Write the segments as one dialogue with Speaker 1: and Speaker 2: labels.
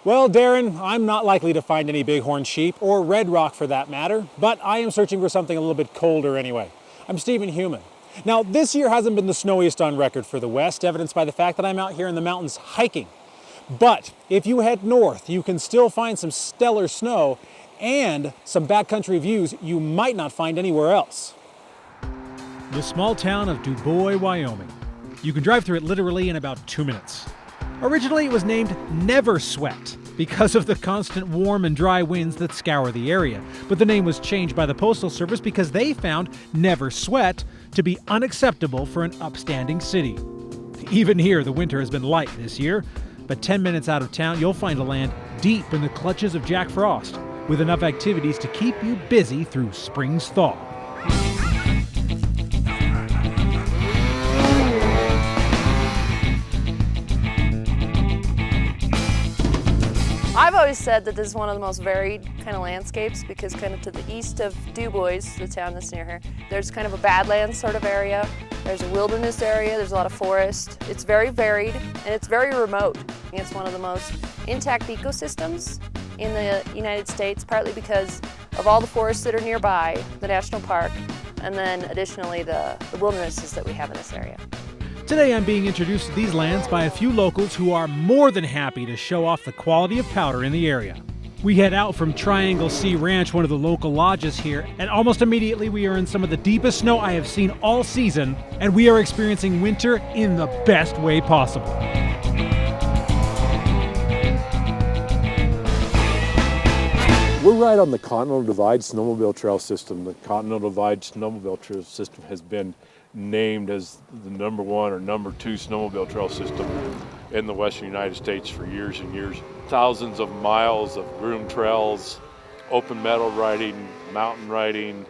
Speaker 1: Well, Darren, I'm not likely to find any bighorn sheep, or red rock for that matter, but I am searching for something a little bit colder anyway. I'm Stephen Heumann. Now, this year hasn't been the snowiest on record for the West, evidenced by the fact that I'm out here in the mountains hiking. But if you head north, you can still find some stellar snow and some backcountry views you might not find anywhere else. The small town of Dubois, Wyoming. You can drive through it literally in about 2 minutes. Originally, it was named Never Sweat because of the constant warm and dry winds that scour the area. But the name was changed by the Postal Service because they found Never Sweat to be unacceptable for an upstanding city. Even here, the winter has been light this year, but 10 minutes out of town, you'll find a land deep in the clutches of Jack Frost, with enough activities to keep you busy through spring's thaw.
Speaker 2: I've always said that this is one of the most varied kind of landscapes because kind of to the east of Dubois, the town that's near here, there's kind of a badlands sort of area. There's a wilderness area, there's a lot of forest. It's very varied and it's very remote. It's one of the most intact ecosystems in the United States, partly because of all the forests that are nearby, the national park, and then additionally the wildernesses that we have in this area.
Speaker 1: Today I'm being introduced to these lands by a few locals who are more than happy to show off the quality of powder in the area. We head out from Triangle C Ranch, one of the local lodges here, and almost immediately we are in some of the deepest snow I have seen all season, and we are experiencing winter in the best way possible.
Speaker 3: We're right on the Continental Divide Snowmobile Trail System. The Continental Divide Snowmobile Trail System has been named as the #1 or #2 snowmobile trail system in the western United States for years and years. Thousands of miles of groomed trails, open meadow riding, mountain riding,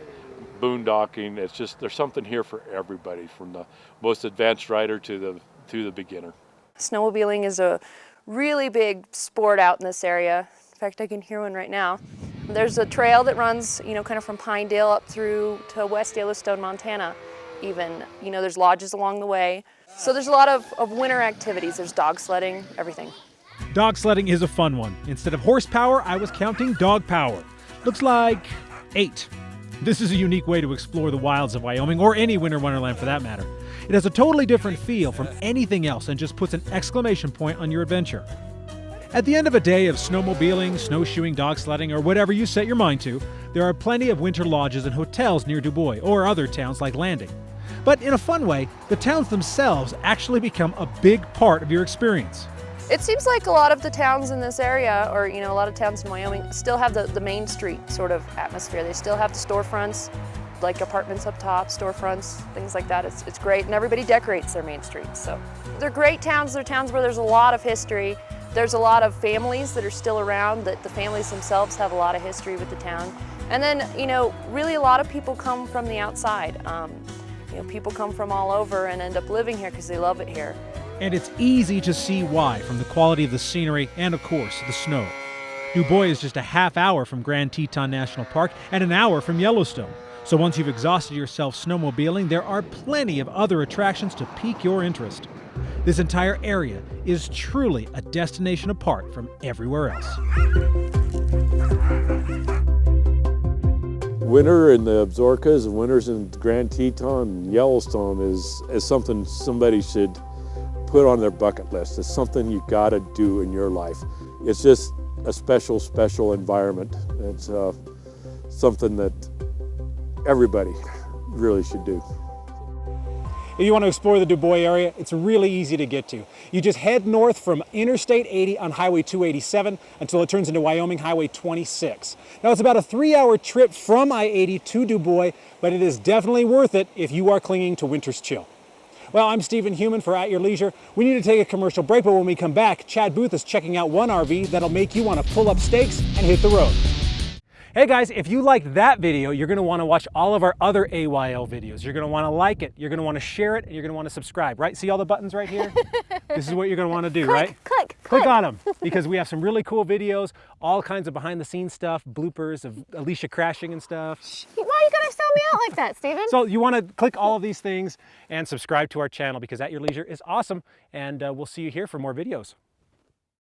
Speaker 3: boondocking. It's just, there's something here for everybody, from the most advanced rider to the beginner.
Speaker 2: Snowmobiling is a really big sport out in this area. In fact, I can hear one right now. There's a trail that runs, kind of from Pinedale up through to West Yellowstone, Montana. Even, there's lodges along the way. So there's a lot of winter activities. There's dog sledding, everything.
Speaker 1: Dog sledding is a fun one. Instead of horsepower, I was counting dog power. Looks like 8. This is a unique way to explore the wilds of Wyoming, or any winter wonderland for that matter. It has a totally different feel from anything else and just puts an exclamation point on your adventure. At the end of a day of snowmobiling, snowshoeing, dog sledding, or whatever you set your mind to, there are plenty of winter lodges and hotels near Dubois, or other towns like Landing. But in a fun way, the towns themselves actually become a big part of your experience.
Speaker 2: It seems like a lot of the towns in this area, or a lot of towns in Wyoming, still have the Main Street sort of atmosphere. They still have the storefronts, like apartments up top, storefronts, things like that. It's great, and everybody decorates their main streets. So they're great towns. They're towns where there's a lot of history. There's a lot of families that are still around, that the families themselves have a lot of history with the town. And then, really a lot of people come from the outside. People come from all over and end up living here because they love it here.
Speaker 1: And it's easy to see why, from the quality of the scenery and, of course, the snow. Dubois is just a half hour from Grand Teton National Park and an hour from Yellowstone. So once you've exhausted yourself snowmobiling, there are plenty of other attractions to pique your interest. This entire area is truly a destination apart from everywhere else.
Speaker 3: Winter in the Absarokas and winters in Grand Teton and Yellowstone is something somebody should put on their bucket list. It's something you gotta do in your life. It's just a special environment. It's something that everybody really should do.
Speaker 1: If you want to explore the Dubois area, it's really easy to get to. You just head north from Interstate 80 on Highway 287 until it turns into Wyoming Highway 26. Now, it's about a 3-hour trip from I-80 to Dubois, but it is definitely worth it if you are clinging to winter's chill. Well, I'm Stephen Heumann for At Your Leisure. We need to take a commercial break, but when we come back, Chad Booth is checking out one RV that'll make you want to pull up stakes and hit the road. Hey guys, if you liked that video, you're going to want to watch all of our other AYL videos. You're going to want to like it, you're going to want to share it, and you're going to want to subscribe, right? See all the buttons right here? This is what you're going to want to do, right? Click on them, because we have some really cool videos, all kinds of behind the scenes stuff, bloopers of Alicia crashing and stuff.
Speaker 4: Why are you going to sell me out like that, Stephen?
Speaker 1: So you want to click all of these things and subscribe to our channel, because At Your Leisure is awesome, and we'll see you here for more videos.